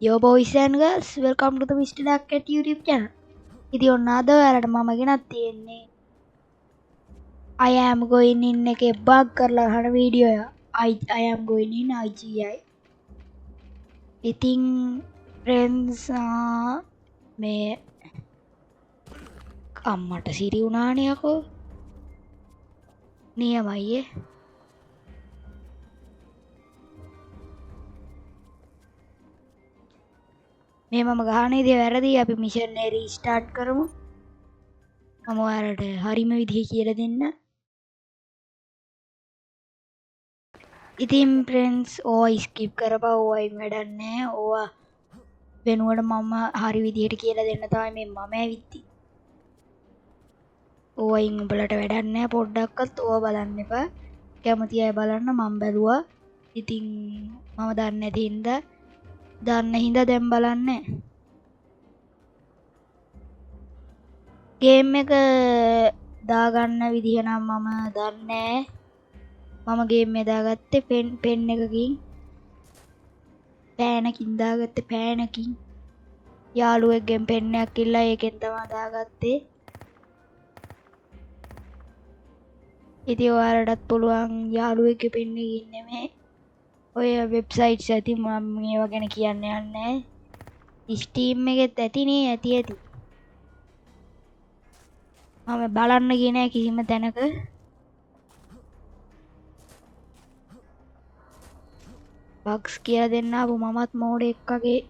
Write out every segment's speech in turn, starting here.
Yo boys and girls, welcome to the Mr. Duck Cat YouTube channel. ඉතින් ඔන්න අද ඔයාලට මම ගෙනත් තියෙන්නේ I am going in එකේ බග් කරලා හන වීඩියෝ එක. I am going in IGI. ඉතින් friends මේ අම්මට සිරි වුණානේ යකෝ. නියමයි මේ මම ගහන ඉතින් වැරදි. අපි මිෂන් එක රීස්ටාර්ට් කරමු. මම ඔයාලට හරිම විදිහ කියලා දෙන්න. ඉතින් friends ඕවා ස්කිප් කරපුවා. ඕවා වැඩක් නැහැ. ඕවා වෙනුවට මම හරි විදිහට කියලා දෙන්න තමයි මේ මම ඇවිත්ති. ඕවයින් උඹලට වැඩක් නැහැ. පොඩ්ඩක්වත් ඕවා බලන්න එපා. කැමති අය බලන්න. මම බැලුවා. ඉතින් මම දන්නේ නැති හින්දා දන්න හින්දා දැන් බලන්නේ. ගේම් එක දාගන්න විදිහ නම් මම දන්නේ නැහැ. මම ගේම් එක දාගත්තේ පෙන් එකකින් පෑනකින් දාගත්තේ. පෑනකින් යාළුවෙක්ගෙන් පෙන් එකක් ඉල්ලා ඒකෙන් තමයි දාගත්තේ. ඉතින් ඔයාලටත් පුළුවන් යාළුවෙක්ගේ පෙන් එකකින් නෙමෙයි ඔය වෙබ්සයිට්ස් ඇති. මම මේවා ගැන කියන්න යන්නේ නැහැ. ස්ටීම් එකෙත් ඇතිනේ. ඇති මම බලන්න ගියේ නැහැ කිසිම තැනක. බග්ස් කියලා දෙන්න ආපු මමත් මෝඩෙක් වගේ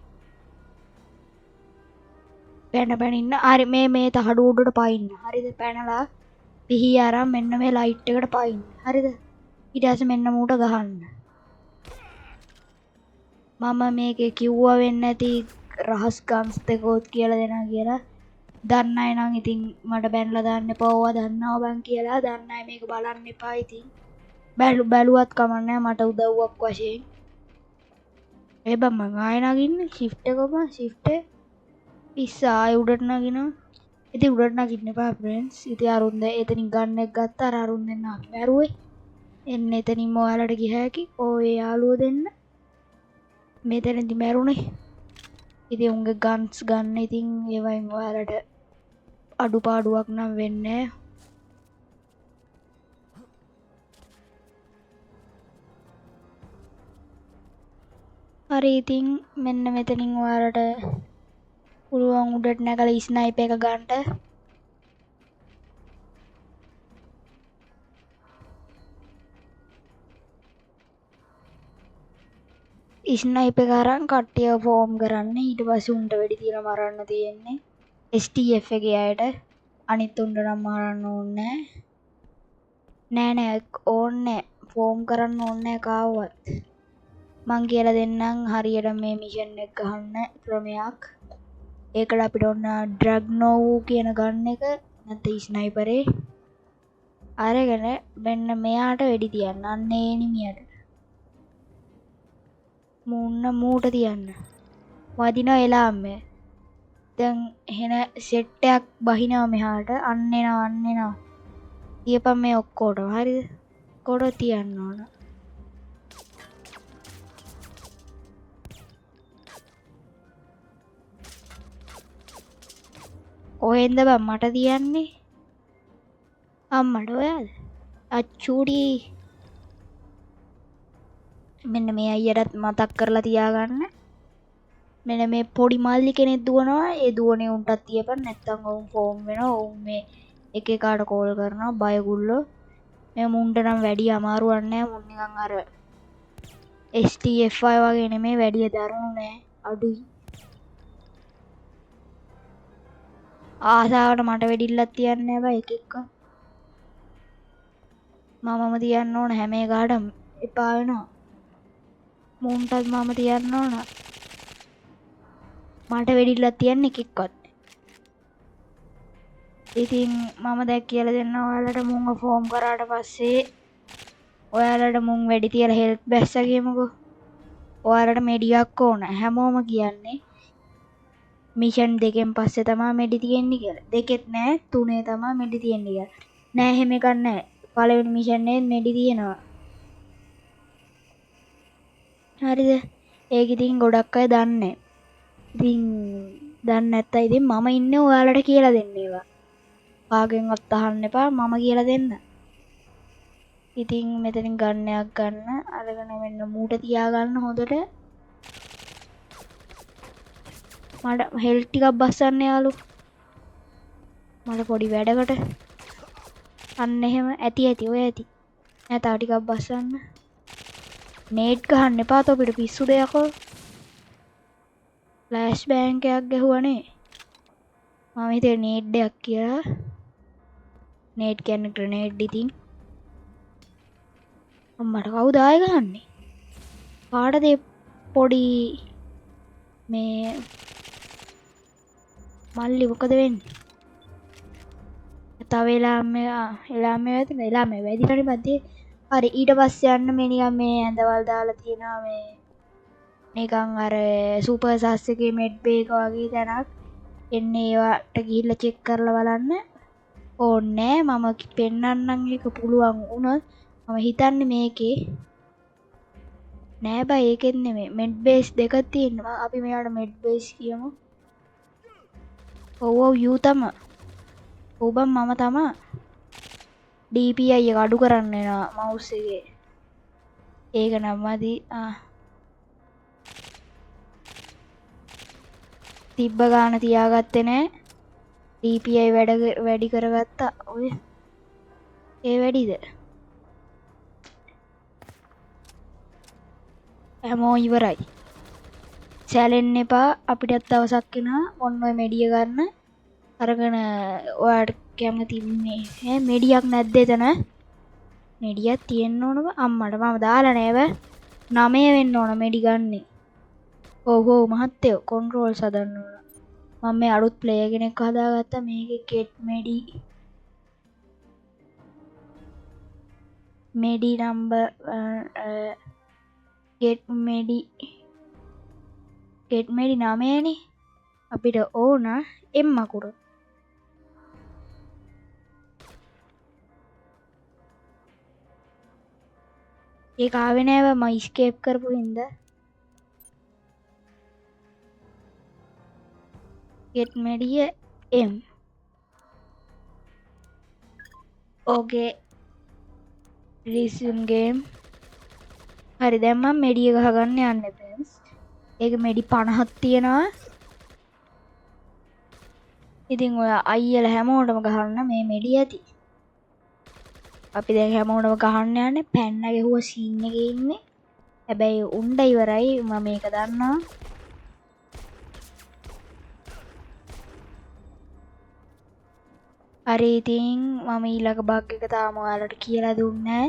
පැන ඉන්න. හරි මේ තහඩු උඩට පයින්න. හරිද? පැනලා පිහි අරන් මෙන්න මේ ලයිට් එකට පයින්න. හරිද? ඊට පස්සේ මෙන්න මූට ගහන්න. මම මේකේ කිව්වා වෙන්නේ නැති රහස් ගම්ස් දෙකෝත් කියලා දෙනවා කියලා. දන්න අය නම් ඉතින් මට බැනලා දාන්න එපා. ඕවා දන්නවා බං කියලා. දන්න අය මේක බලන්න එපා. ඉතින් බැලුවත් කමන්නේ මට උදව්වක් වශයෙන්. ඒ බං මං ආයෙ නගින්න shift එකම shift පිස්සා ආයෙ උඩට නගිනවා. ඉතින් උඩට නගින්න එපා friends. ඉතින් අරුන්ද එතනින් ගන්න එක ගත්තා. අර අරුන් දෙන්න අපි මැරුවේ. එන්න එතනින්ම ඔයාලට ගිය හැකි. ඔය යාළුවෝ දෙන්න මෙතනදි මැරුණේ. ඉතින් උන්ගේ ගන්ස් ගන්න. ඉතින් ඒවයින් ඔයාලට අඩුපාඩුවක් නම් වෙන්නේ නැහැ. හරි ඉතින් මෙන්න මෙතනින් ඔයාලට පුළුවන් උඩට නැගලා ස්නයිපර් එක ගන්නට. ස්නයිපර් එක අරන් කට්ටිය ෆෝම් කරන්න. ඊට පස්සේ උන්ට වෙඩි තියලා මරන්න තියෙන්නේ. STF එකේ අයට. අනිත් උන්ට නම් මරන්න ඕනේ නෑ ඕන්නේ ෆෝම් කරන්න ඕනේ කාවවත්. මං කියලා දෙන්නම් හරියට මේ මිෂන් එක ගහන්න ක්‍රමයක්. ඒකට අපිට ඕන ඩ්‍රැග්නෝව් කියන ගන්න එක නැත්නම් ස්නයිපරේ අරගෙන මෙන්න මෙයාට වෙඩි තියන්න. අන්න ඒ නිමියට මූට තියන්න. වදිනවා එලාම්මේ. දැන් එහෙන සෙට් එකක් බහිනවා මෙහාට. අන්න එනවා. තියපන් මේ ඔක්කොටම. හරිද? කොට තියන්න ඕන. ඔහෙන්ද බං මට තියන්නේ? අම්මට ඔයාද? අච්චුඩි. මෙන්න මේ අයියටත් මතක් කරලා තියාගන්න. මෙන්න මේ පොඩි මල්ලි කෙනෙක් දුවනවා. ඒ දුවනේ උන්ටත් තියපන්. නැත්තම් ඔවුන් ෆෝම් වෙනවා. ඔවුන් මේ එක එකාට කෝල් කරනවා. බයගුල්ලෝ. මේ මුන්ට නම් වැඩි අමාරුවක් නැහැ. මුන් නිකන් අර STF වගේ නෙමෙයි. වැඩි දරුණු නෑ. අඩුයි. ආසාවට මට වෙඩිල්ලක් තියන්න බෑ එක එක. මමම තියන්න ඕන හැම එකටම. එපා වෙනවා. මුන්ටත් මම තියන්න ඕන. මට වෙඩිල්ලක් තියන්න එක එක්කවත්. ඉතින් මම දැන් කියලා දෙන්න ඔයාලට. මුන්ව ෆෝම් කරාට පස්සේ ඔයාලට මුන් වෙඩි තියලා හෙල්ප් බැස්සා කියමුකෝ. ඔයාලට මෙඩියක් ඕන. හැමෝම කියන්නේ මිෂන් දෙකෙන් පස්සේ තමයි මෙඩි තියෙන්නේ කියලා. දෙකෙත් නෑ තුනේ තමයි මෙඩි තියෙන්නේ කියලා. නෑ එහෙම එකක් නෑ. පළවෙනි මිෂන් එකේ මෙඩි තියෙනවා. හරිද? ඒක ඉතින් ගොඩක් අය දන්නේ ඉතින් දන්නේ නැත්තම් ඉතින් මම ඉන්නේ ඔයාලට කියලා දෙන්න ඒවා. කාගෙන්වත් අහන්න එපා මම කියලා දෙන්න. ඉතින් මෙතනින් ගන්නයක් ගන්න අරගෙන මෙන්න මූට තියාගන්න හොඳට. මට හෙල්ට් ටිකක් බස්සන්න යාළු. මට පොඩි වැඩකට. අන්න එහෙම ඇති ඔය ඇති. නෑ තව ටිකක් බස්සන්න. නේට් ගහන්න එපා තොපිට පිස්සුද යකෝ. ෆ්ලෑෂ් බෑන්ක් එකක් ගැහුවනේ. මම හිතුවේ නේට් එකක් කියලා. නේට් කියන්නේ ග්‍රනේඩ් ඉතින්. මට කවුද ආයෙ ගහන්නේ? කාටද පොඩි මේ මල්ලි මොකද වෙන්නේ? තව එලාමේ වැඩිටනේ මැදේ. හරි ඊට පස්සේ යන්න මේ නිකන් මේ ඇඳවල් දාලා තියෙනවා මේ නිකන් අර සුපර් සස් එකේ මෙඩ් බේක වගේ තැනක්. එන්නේ ඒවට ගිහිල්ලා චෙක් කරලා බලන්න. ඕනේ මම පෙන්නන්නම් ඒක පුළුවන් වුණොත් මම හිතන්නේ මේකේ නෑ බයි ඒකෙත් නෙමෙයි මෙඩ් බේස් දෙකක් තියෙනවා. අපි මෙයාට මෙඩ් බේස් කියමු. ඔව් යූ තමයි. ඔව් බං මම තමයි. DPI එක අඩු කරන්න වෙනවා මවුස් එකේ. ඒක නම් මදි. තිබ්බ ගාන තියාගත්තේ නෑ. DPI වැඩි කරගත්තා. ඔය ඒ වැඩිද? හැමෝ ඉවරයි. සැලෙන්න එපා. අපිටත් දවසක් එනවා ඔන්න ඔය මෙඩිය ගන්න. අරගෙන ඔයාට කැමති මේ මෙඩියක් නැද්ද එතන? මෙඩියක් තියෙන්න ඕනව අම්මට මම දාලා නෑව. 9 වෙන්න ඕන මෙඩි ගන්නේ. ඔව් මහත්තයෝ කන්ට්‍රෝල්ස් හදන්න ඕන. මම මේ අලුත් ප්ලේයර් කෙනෙක් හදාගත්තා. මේකේ get මෙඩි number get මෙඩි 9නේ. අපිට ඕන එම් අකුර. ඒක ආවේ නෑව මම escape කරපු හින්දා. get මෙඩිය M. okay resume game. හරි දැන් මම මෙඩිය ගහගන්න යන්නේ friends. ඒක මෙඩි 50ක් තියෙනවා. ඉතින් ඔය අයියලා හැමෝටම ගහන්න මේ මෙඩිය ඇති. අපි දැන් හැමෝටම ගහන්න යන්නේ. පැන්න ගැහුව සීන් එකේ ඉන්නේ. හැබැයි උණ්ඩ ඉවරයි මම මේක දන්නවා. හරි ඉතින් මම ඊළඟ බග් එක තාම ඔයාලට කියලා දුන්නේ නැහැ.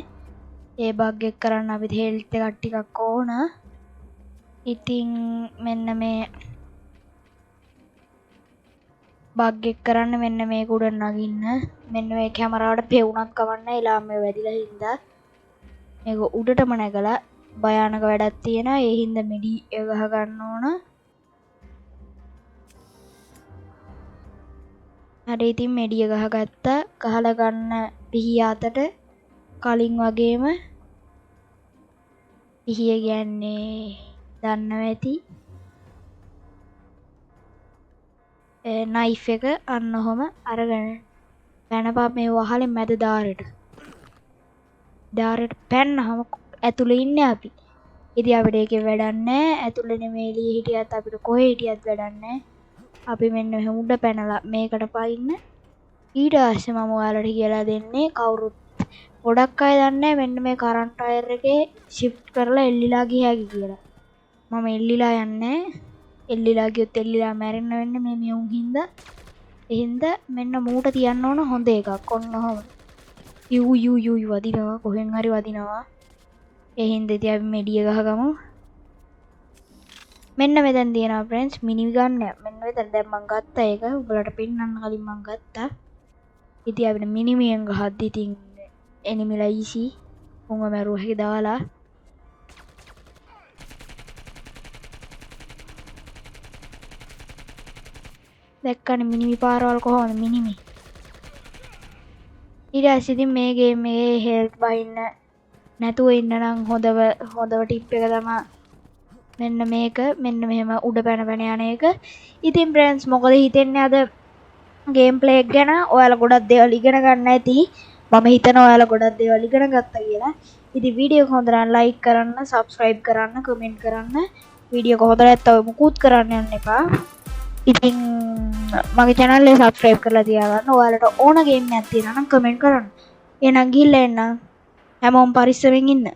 ඒ බග් එක කරන්න අපිට හෙල්ත් එකක් ටිකක් ඕන. ඉතින් මෙන්න මේ බග් එක කරන්න මෙන්න මේක උඩ නගින්න. මෙන්න මේ කැමරාවට පෙවුනක් කවන්න එලාම වැදිලා හින්දා මේක උඩටම නැගලා භයානක වැඩක් තියෙනවා. ඒ හින්දා මිඩි එක ගහ ගන්න ඕන. හරි ඉතින් මෙඩිය ගහගත්තා. ගහලා ගන්න පිහිය අතට කලින් වගේම පිහිය කියන්නේ දන්නව ඇති. නයිෆ් එක අන්න ඔහොම අරගෙන පැනපා මේ වහලේ මැද දාරෙට පැන්නහම ඇතුලේ ඉන්නේ අපි. ඉතින් අපිට ඒකේ වැඩක් නැහැ. ඇතුලේ නෙමෙයි එළියේ හිටියත් අපිට කොහේ හිටියත් වැඩක් නැහැ. අපි මෙන්න මෙහෙම උඩ පැනලා මේකට පයින්න. ඊට පස්සේ මම ඔයාලට කියලා දෙන්නේ කවුරුත් ගොඩක් අය දන්නේ මෙන්න මේ කරන්ට් වයර් එකේ shift කරලා එල්ලිලා ගියාකි කියලා. මම එල්ලිලා යන්නේ. එල්ලිලා ගියොත් එල්ලිලා මැරෙන්න වෙන්නේ මේ මියුන් හින්දා. ඒ හින්දා මෙන්න මූට තියන්න ඕන හොඳ එකක්. ඔන්න ඔහොම. යූ වදිනවා කොහෙන් හරි වදිනවා. ඒ හින්දා ඉතින් අපි මෙඩිය ගහගමු. මෙන්න මෙතන තියෙනවා friends මිනි ගන්න. මෙන්න මෙතන දැන් මම ගත්තා ඒක. උඹලට පෙන්නන්න කලින් මම ගත්තා. ඉතින් අපිට මිනිමියෙන් ගහද්දි ඉතින් එනිමිලා ඊසි. උඹ මරුව හැකි දාලා. දැක්කනේ මිනිමි පාරවල් කොහොමද මිනිමි. ඊට පස්සේ ඉතින් මේ ගේම් එකේ හෙල්ත් බහින්න නැතුව ඉන්න නම් හොඳව ටිප් එක තමයි මෙන්න මේක මෙන්න මෙහෙම උඩ පැන පැන යන එක. ඉතින් ෆ්‍රෙන්ඩ්ස් මොකද හිතෙන්නේ අද ගේම් ප්ලේ එක ගැන? ඔයාලා ගොඩක් දේවල් ඉගෙන ගන්න ඇති. මම හිතනවා ඔයාලා ගොඩක් දේවල් ඉගෙන ගත්තා කියලා. ඉතින් වීඩියෝ එක හොඳ නම් ලයික් කරන්න, සබ්ස්ක්‍රයිබ් කරන්න, කමෙන්ට් කරන්න. වීඩියෝ එක හොඳ නැත්නම් ඔය මුකුත් කරන්න යන්න එපා. ඉතින් මගේ channel එක subscribe කරලා තියාගන්න. ඔයාලට ඕන ගේම් එකක් තියෙනවා නම් කමෙන්ට් කරන්න. එහෙනම් ගිහිල්ලා එන්න. හැමෝම පරිස්සමෙන් ඉන්න.